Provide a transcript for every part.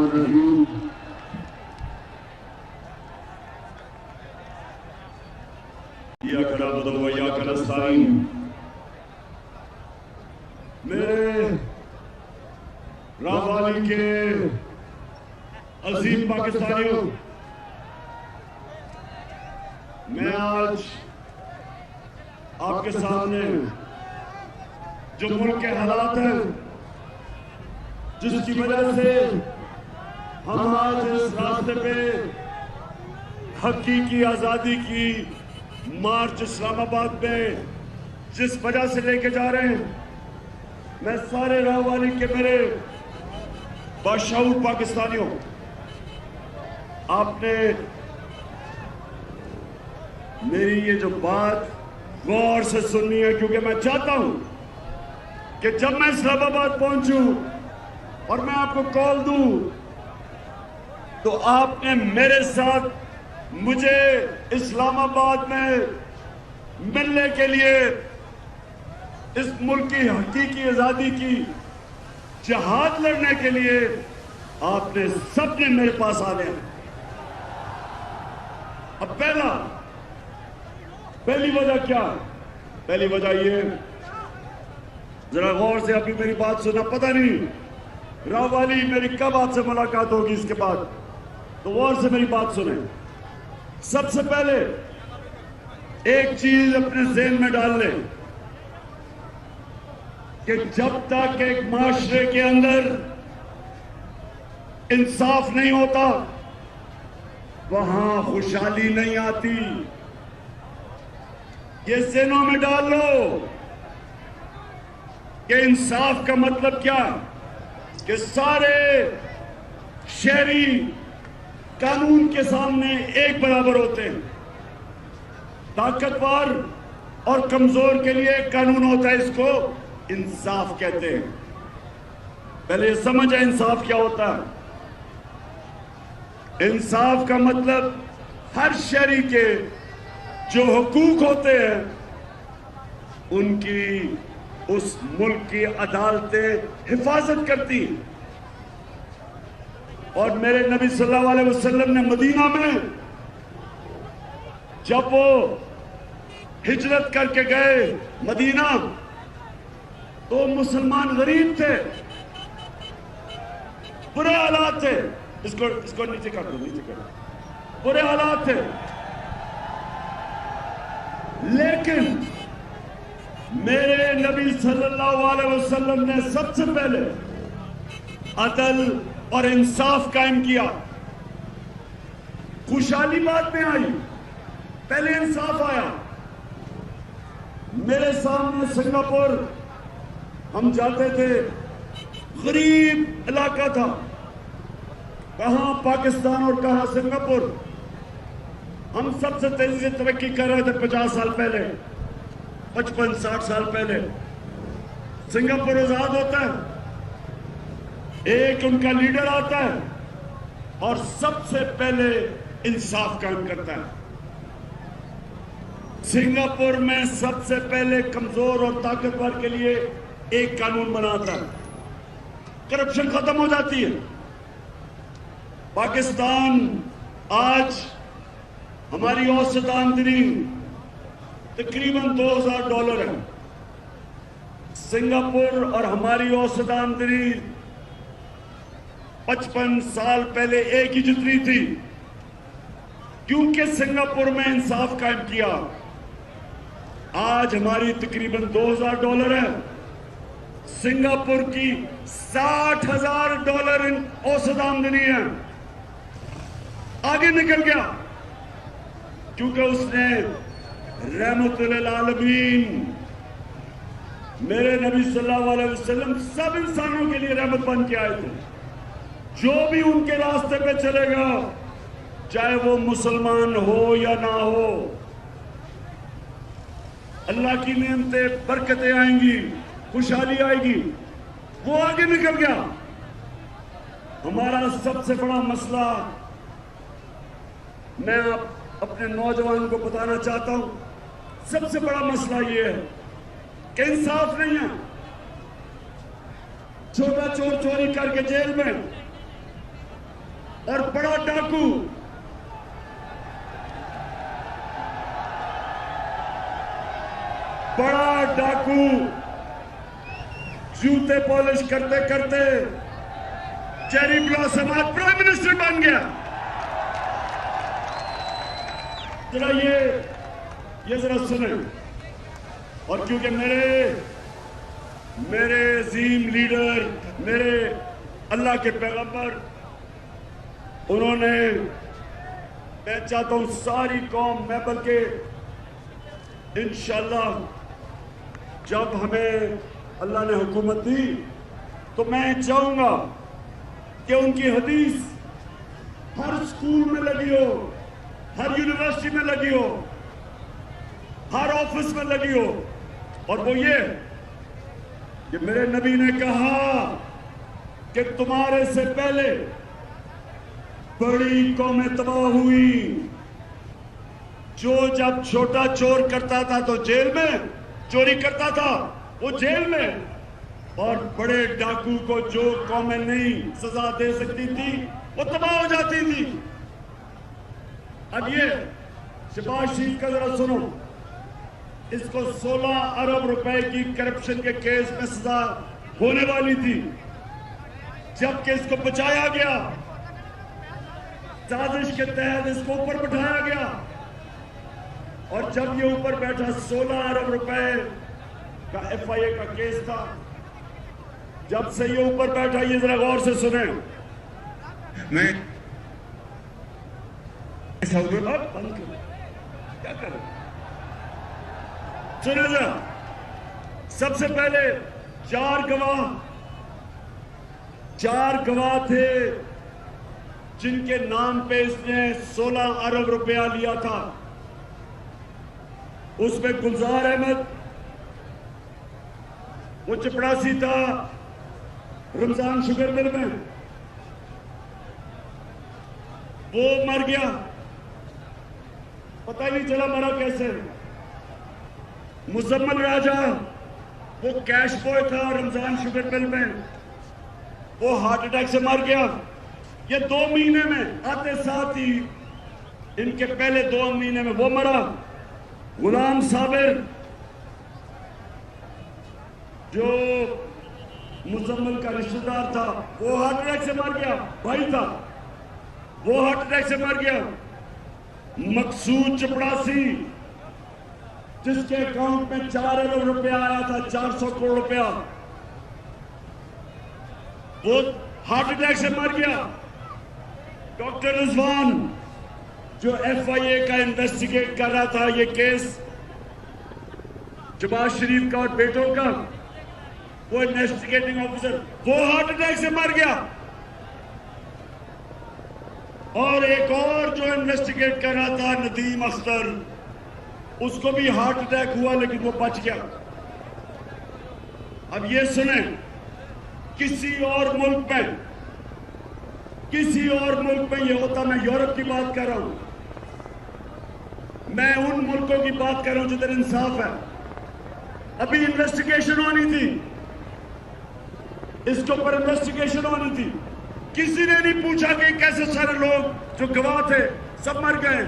الرحیم ایاک نعبد و ایاک نستعین میرے راوالی کے عظیم پاکستانیوں، میں آج آپ کے سامنے جو ملک کے حالات ہیں جس کی وجہ سے ہم آج اس راستے پہ حقیقی آزادی کی مارچ اسلام آباد میں جس وجہ سے لے کے جا رہے ہیں، میں سارے راوالی کے میرے باشعور پاکستانیوں، آپ نے میری یہ جو بات غور سے سننی ہے، کیونکہ میں چاہتا ہوں کہ جب میں اسلام آباد پہنچوں اور میں آپ کو کال دوں تو آپ نے میرے ساتھ مجھے اسلام آباد میں ملنے کے لیے اس ملک کی حقیقی آزادی کی جہاد لڑنے کے لیے آپ نے سب نے میرے پاس آنے ہیں۔ اب پہلی وجہ کیا؟ پہلی وجہ یہ، ذرا غور سے ابھی میری بات سنا، پتہ نہیں راوالی میری کب آپ سے ملاقات ہوگی اس کے بعد، تو غور سے میری بات سنیں۔ سب سے پہلے ایک چیز اپنے ذہن میں ڈال لیں کہ جب تک ایک معاشرے کے اندر انصاف نہیں ہوتا وہاں خوشحالی نہیں آتی۔ یہ ذہنوں میں ڈال لو کہ انصاف کا مطلب کیا، کہ سارے شہری قانون کے سامنے ایک برابر ہوتے ہیں، طاقتور اور کمزور کے لیے ایک قانون ہوتا ہے، اس کو انصاف کہتے ہیں۔ پہلے یہ سمجھ ہے انصاف کیا ہوتا ہے۔ انصاف کا مطلب ہر شہری کے جو حقوق ہوتے ہیں ان کی اس ملک کی عدالتیں حفاظت کرتی ہیں۔ اور میرے نبی صلی اللہ علیہ وسلم نے مدینہ میں جب وہ ہجرت کر کے گئے مدینہ تو مسلمان غریب تھے، برے حالات تھے، اس کو نیچے کر دو، نیچے کر دو، برے حالات تھے، لیکن میرے نبی صلی اللہ علیہ وسلم نے سب سے پہلے عدل اور انصاف قائم کیا۔ خوشحالی بعد میں آئی، پہلے انصاف آیا۔ میرے سامنے سنگاپور ہم جاتے تھے، غریب علاقہ تھا، کہاں پاکستان اور کہاں سنگاپور، ہم سب سے تیزی سے ترقی کر رہے تھے 50 سال پہلے، 55-60 سال پہلے۔ سنگاپور آزاد ہوتا ہے، ایک ان کا لیڈر آتا ہے اور سب سے پہلے انصاف قائم کرتا ہے۔ سنگاپور میں سب سے پہلے کمزور اور طاقتور کے لیے ایک قانون بناتا ہے، کرپشن ختم ہو جاتی ہے۔ پاکستان آج ہماری اوسط آمدنی تقریباً $2000 ہے، سنگاپور اور ہماری اوسط آمدنی 55 سال پہلے ایک ہی جتنی تھی، کیونکہ سنگاپور میں انصاف قائم کیا۔ آج ہماری تقریباً $2000 ہے، سنگاپور کی $60,000 اوسط آمدنی ہے۔ آگے نکل گیا کیونکہ اس نے رحمت للعالمین، میرے نبی صلی اللہ علیہ وسلم سب انسانوں کے لیے رحمت بن کے آئے تھے۔ جو بھی ان کے راستے پہ چلے گا، چاہے وہ مسلمان ہو یا نہ ہو، اللہ کی نعمتیں برکتیں آئیں گی، خوشحالی آئے گی۔ وہ آگے نکل گیا۔ ہمارا سب سے بڑا مسئلہ، میں اپنے نوجوان کو بتانا چاہتا ہوں، سب سے بڑا مسئلہ یہ ہے کہ انصاف نہیں ہے۔ چھوٹا چور چوری کر کے جیل میں، اور بڑا ڈاکو جوتے پالش کرتے کرتے چیری بلاسم آج پرائم منسٹر بن گیا. ذرا یہ ذرا سنیں. اور کیونکہ میرے عظیم لیڈر، میرے اللہ کے پیغمبر، انہوں نے، میں چاہتا ہوں ساری قوم، میں بلکہ انشاءاللہ جب ہمیں اللہ نے حکومت دی تو میں چاہوں گا کہ ان کی حدیث ہر اسکول میں لگی ہو، ہر یونیورسٹی میں لگی ہو، ہر آفس میں لگی ہو. اور وہ یہ کہ میرے نبی نے کہا کہ تمہارے سے پہلے بڑی قومیں تباہ ہوئی. جو جب چھوٹا چور کرتا تھا تو جیل میں، چوری کرتا تھا وہ جیل میں، اور بڑے ڈاکو کو جو قومیں نہیں سزا دے سکتی تھی وہ تباہ ہو جاتی تھی. اب یہ شہباز شریف کا ذرا سنو. اس کو 16 ارب روپے کی کرپشن کے کیس میں سزا ہونے والی تھی، جبکہ اس کو بچایا گیا، سازش کے تحت اس کو اوپر بٹھایا گیا. اور جب یہ اوپر بیٹھا 16 ارب روپے کا ایف آئی اے کا کیس تھا، جب سے یہ اوپر بیٹھا، یہ ذرا غور سے سنیں. میں کیا کریں؟ سنیں ذرا. سب سے پہلے چار گواہ تھے جن کے نام پہ اس نے 16 ارب روپیہ لیا تھا. اس میں گلزار احمد، وہ چپڑاسی تھا رمضان شوگر مل میں، وہ مر گیا، پتہ ہی نہیں چلا مرا کیسے. مزمل راجہ، وہ کیش بوائے تھا رمضان شوگر مل میں، وہ ہارٹ اٹیک سے مر گیا. یہ 2 مہینے میں آتے ساتھ ہی، ان کے پہلے 2 مہینے میں وہ مرا. غلام صابر جو مزمل کا رشتہ دار تھا، وہ ہارٹ اٹیک سے مر گیا، بھائی تھا، وہ ہارٹ اٹیک سے مر گیا. مقصود چپڑاسی جس کے اکاؤنٹ میں 4 ارب روپیہ آیا تھا، 400 کروڑ روپیہ، وہ ہارٹ اٹیک سے مر گیا. ڈاکٹر رضوان جو ایف آئی اے کا انویسٹیگیٹ کر رہا تھا یہ کیس شہباز شریف کا اور بیٹوں کا، وہ انویسٹیگیٹنگ آفیسر، وہ ہارٹ اٹیک سے مر گیا. اور ایک اور جو انویسٹیگیٹ کر رہا تھا ندیم اختر، اس کو بھی ہارٹ اٹیک ہوا لیکن وہ بچ گیا. اب یہ سنیں، کسی اور ملک میں یہ ہوتا، میں یورپ کی بات کر رہا ہوں، میں ان ملکوں کی بات کر رہا ہوں جدھر انصاف ہے. ابھی انویسٹیگیشن ہونی تھی، اس کے اوپر انویسٹیگیشن ہونی تھی. کسی نے نہیں پوچھا کہ کیسے سارے لوگ جو گواہ تھے سب مر گئے.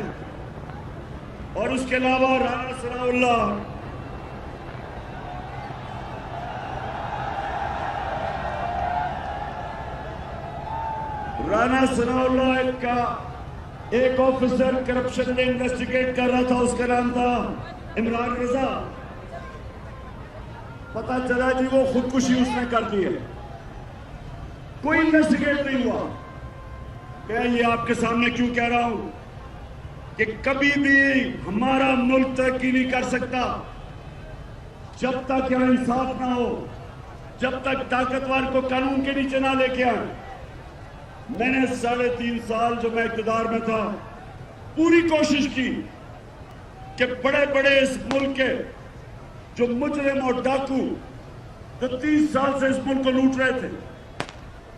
اور اس کے علاوہ رانا ثناء اللہ کا ایک آفیسر کرپشن میں انویسٹیگیٹ کر رہا تھا، اس کا نام تھا عمران رضا. پتا چلا جی وہ خودکشی اس نے کر دی ہے، کوئی انویسٹیگیٹ نہیں ہوا. میں یہ آپ کے سامنے کیوں کہہ رہا ہوں کہ کبھی بھی ہمارا ملک ترقی نہیں کر سکتا جب تک یہاں انصاف نہ ہو، جب تک طاقتور کو قانون کے نیچے نہ لے کے آئیں. میں نے 3.5 سال جو میں اقتدار میں تھا پوری کوشش کی کہ بڑے بڑے اس ملک کے جو مجرم اور ڈاکو جو 30 سال سے اس ملک کو لوٹ رہے تھے،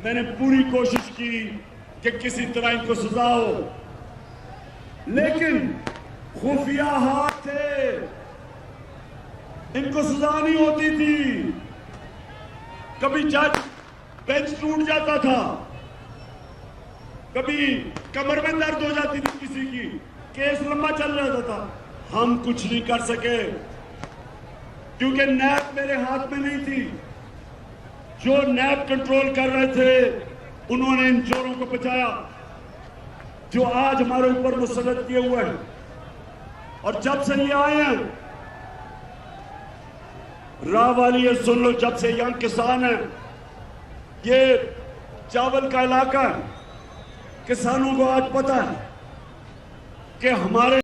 میں نے پوری کوشش کی کہ کسی طرح ان کو سزا ہو. لیکن خفیہ ہاتھ تھے، ان کو سزا نہیں ہوتی تھی. کبھی جج بینچ ٹوٹ جاتا تھا، کبھی کمر میں درد ہو جاتی تھی کسی کی، کیس لمبا چل رہا تھا، ہم کچھ نہیں کر سکے کیونکہ نیب میرے ہاتھ میں نہیں تھی. جو نیب کنٹرول کر رہے تھے انہوں نے ان چوروں کو بچایا جو آج ہمارے اوپر مسلط کیے ہوئے ہیں. اور جب سے یہ آئے ہیں راہ والی یہ سن لو، جب سے ینگ کسان ہیں، یہ چاول کا علاقہ ہے، کسانوں کو آج پتا ہے کہ ہمارے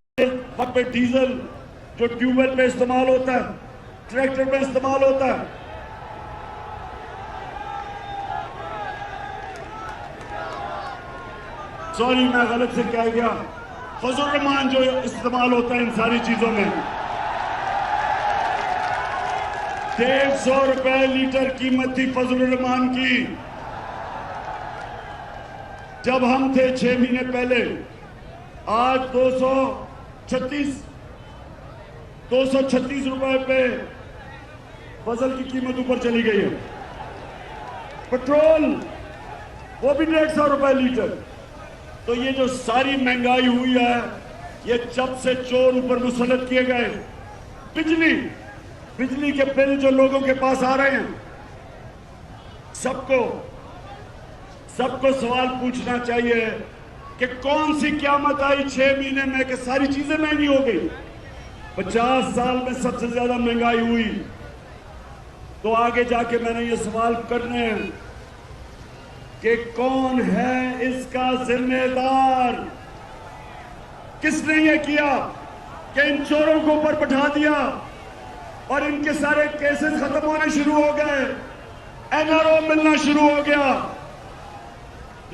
وقت پہ ڈیزل جو ٹیوب ویل پہ استعمال ہوتا ہے، ٹریکٹر پہ استعمال ہوتا ہے، سوری میں غلط سے کہہ گیا، فضل الرحمان جو استعمال ہوتا ہے ان ساری چیزوں میں، 150 روپے لیٹر قیمت تھی فضل الرحمان کی جب ہم تھے 6 مہینے پہلے. آج 236 روپے پہ فضل کی قیمت اوپر چلی گئی ہے. پٹرول وہ بھی 150 روپے لیٹر. تو یہ جو ساری مہنگائی ہوئی ہے یہ جب سے چور اوپر مسلط کیے گئے. بجلی کے بل جو لوگوں کے پاس آ رہے ہیں، سب کو سوال پوچھنا چاہیے کہ کون سی قیامت آئی 6 مہینے میں کہ ساری چیزیں مہنگی ہو گئی. 50 سال میں سب سے زیادہ مہنگائی ہوئی. تو آگے جا کے میں نے یہ سوال کرنے ہیں کہ کون ہے اس کا ذمہ دار؟ کس نے یہ کیا کہ ان چوروں کو اوپر بٹھا دیا اور ان کے سارے کیسز ختم ہونے شروع ہو گئے، NRO ملنا شروع ہو گیا،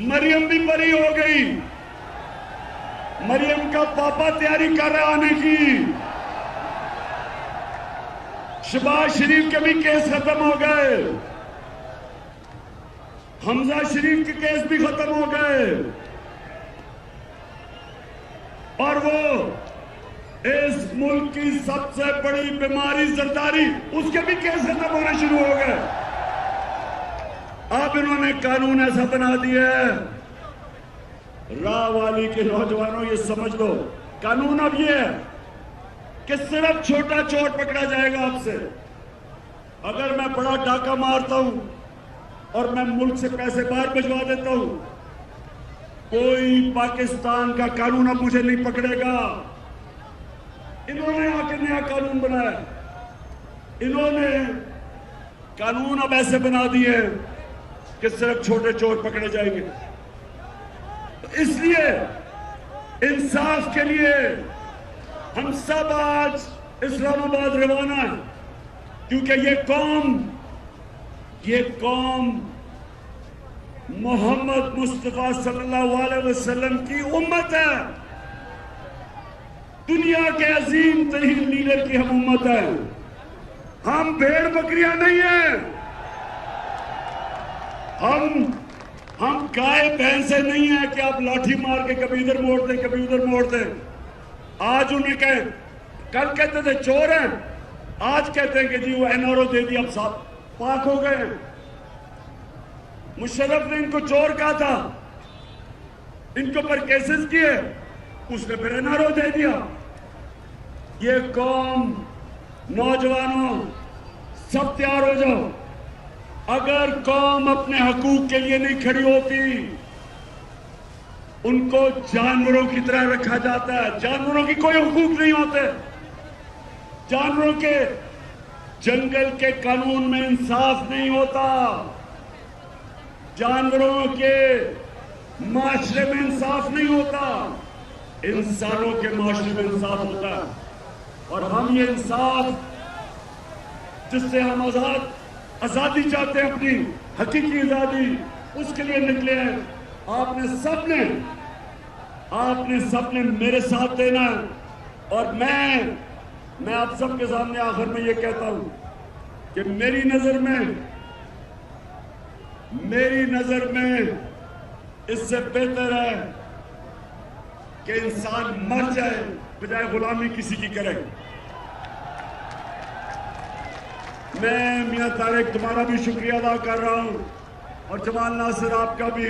مریم بھی بری ہو گئی، مریم کا پاپا تیاری کر رہا آنے کی، شہباز شریف کے بھی کیس ختم ہو گئے، حمزہ شریف کے کیس بھی ختم ہو گئے، اور وہ اس ملک کی سب سے بڑی بیماری زرداری، اس کے بھی کیس ختم ہونے شروع ہو گئے. اب انہوں نے قانون ایسا بنا دیا ہے، راہ والی کے نوجوانوں یہ سمجھ لو، قانون اب یہ ہے کہ صرف چھوٹا چور پکڑا جائے گا. اب سے اگر میں بڑا ڈاکہ مارتا ہوں اور میں ملک سے پیسے باہر بھجوا دیتا ہوں، کوئی پاکستان کا قانون اب مجھے نہیں پکڑے گا. انہوں نے آ کے نیا قانون بنایا، انہوں نے قانون اب ایسے بنا دیے کہ صرف چھوٹے چور پکڑے جائیں گے. اس لیے انصاف کے لیے ہم سب آج اسلام آباد روانہ ہیں، کیونکہ یہ قوم محمد مصطفیٰ صلی اللہ علیہ وسلم کی امت ہے. دنیا کے عظیم ترین لیڈر کی ہم امت ہے. ہم بھیڑ بکریاں نہیں ہیں، ہم گائے بھینسیں نہیں ہیں کہ آپ لاٹھی مار کے کبھی ادھر موڑ دیں کبھی ادھر موڑ دیں. آج انہیں کہیں، کل کہتے تھے چور ہیں، آج کہتے ہیں کہ جی وہ NRO دے دی، اب صاحب پاک ہو گئے. مشرف نے ان کو چور کہا تھا، ان کے اوپر کیسز کیے، اس نے پھر NRO دے دیا. یہ قوم، نوجوانوں سب تیار ہو جاؤ. اگر قوم اپنے حقوق کے لیے نہیں کھڑی ہوتی، ان کو جانوروں کی طرح رکھا جاتا ہے. جانوروں کی کوئی حقوق نہیں ہوتے. جانوروں کے جنگل کے قانون میں انصاف نہیں ہوتا، جانوروں کے معاشرے میں انصاف نہیں ہوتا، انسانوں کے معاشرے میں انصاف ہوتا ہے. اور ہم یہ انصاف جس سے ہم آزادی چاہتے ہیں، اپنی حقیقی آزادی، اس کے لیے نکلے ہیں. آپ نے سب نے میرے ساتھ دینا ہے. اور میں آپ سب کے سامنے آخر میں یہ کہتا ہوں کہ میری نظر میں اس سے بہتر ہے کہ انسان مر جائے بجائے غلامی کسی کی کرے. میں میاں طارق تمہارا بھی شکریہ ادا کر رہا ہوں، اور جمال ناصر آپ کا بھی.